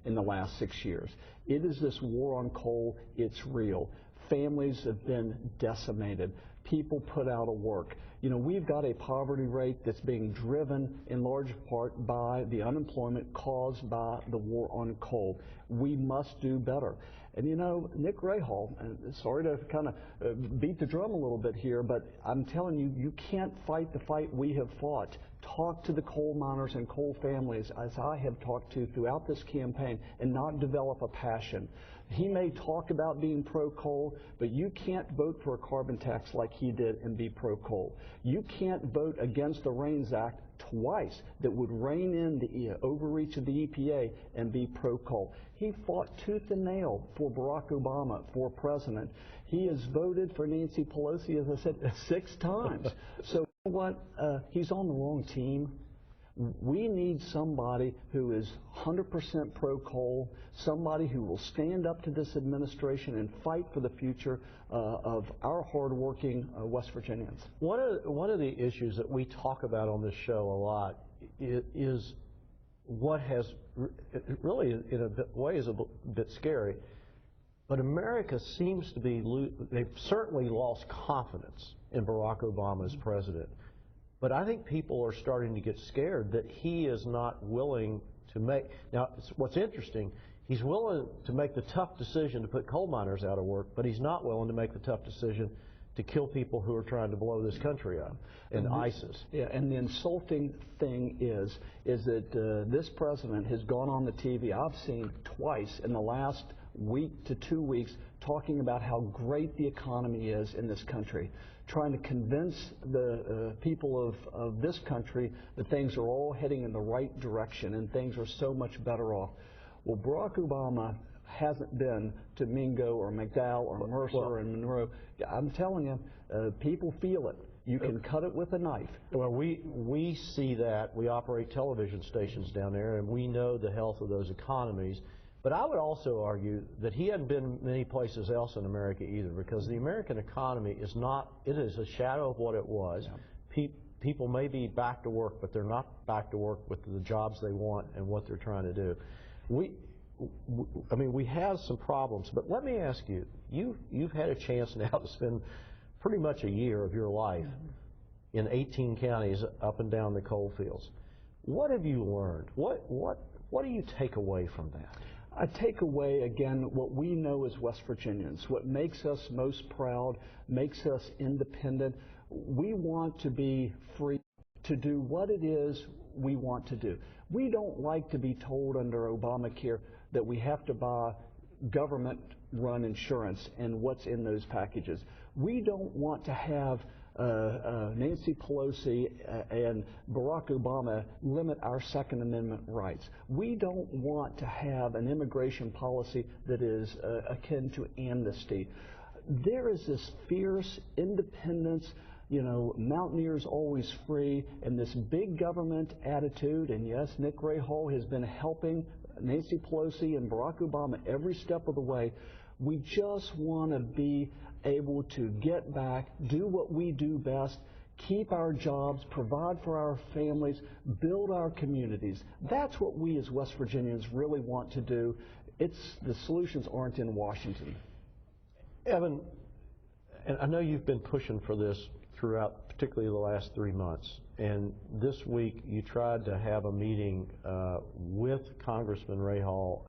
in the last 6 years. It is this war on coal. It's real. Families have been decimated. People put out of work. You know, we've got a poverty rate that's being driven in large part by the unemployment caused by the war on coal. We must do better. And you know, Nick Rahal, and sorry to kind of beat the drum a little bit here, but I'm telling you, you can't fight the fight we have fought. Talk to the coal miners and coal families, as I have talked to throughout this campaign, and not develop a passion. He may talk about being pro-coal, but you can't vote for a carbon tax like he did and be pro-coal. You can't vote against the RAINS Act twice that would rein in the overreach of the EPA and be pro-coal. He fought tooth and nail for Barack Obama for president. He has voted for Nancy Pelosi, as I said, 6 times. So you know what? He's on the wrong team. We need somebody who is 100% pro-coal, somebody who will stand up to this administration and fight for the future of our hardworking West Virginians. One of the issues that we talk about on this show a lot is what has really, in a way, is a bit scary. But America seems to be, they've certainly lost confidence in Barack Obama as president. But I think people are starting to get scared that he is not willing to make, now what's interesting, he's willing to make the tough decision to put coal miners out of work, but he's not willing to make the tough decision to kill people who are trying to blow this country up, and ISIS. Yeah, and the insulting thing is that this president has gone on the TV, I've seen twice in the last week to 2 weeks, talking about how great the economy is in this country, trying to convince the people of this country that things are all heading in the right direction and things are so much better off. Well, Barack Obama hasn't been to Mingo or McDowell or Mercer and Monroe. I'm telling you, people feel it. You can cut it with a knife. Well, we see that. We operate television stations down there, and we know the health of those economies. But I would also argue that he hadn't been many places else in America either, because the American economy is not, it is a shadow of what it was. Yeah. People may be back to work, but they're not back to work with the jobs they want and what they're trying to do. I mean, we have some problems, but let me ask you, you've had a chance now to spend pretty much a year of your life in 18 counties up and down the coal fields. What have you learned? What do you take away from that? I take away, again, what we know as West Virginians, what makes us most proud, makes us independent. We want to be free to do what it is we want to do. We don't like to be told under Obamacare that we have to buy government-run insurance and what's in those packages. We don't want to have Nancy Pelosi and Barack Obama limit our Second Amendment rights. We don't want to have an immigration policy that is akin to amnesty. There is this fierce independence, you know, mountaineers always free, and this big government attitude. And yes, Nick Rahal has been helping Nancy Pelosi and Barack Obama every step of the way. We just want to be able to get back, do what we do best, keep our jobs, provide for our families, build our communities. That's what we as West Virginians really want to do. The solutions aren't in Washington. Evan, and I know you've been pushing for this throughout, particularly the last 3 months, and this week you tried to have a meeting with Congressman Rahal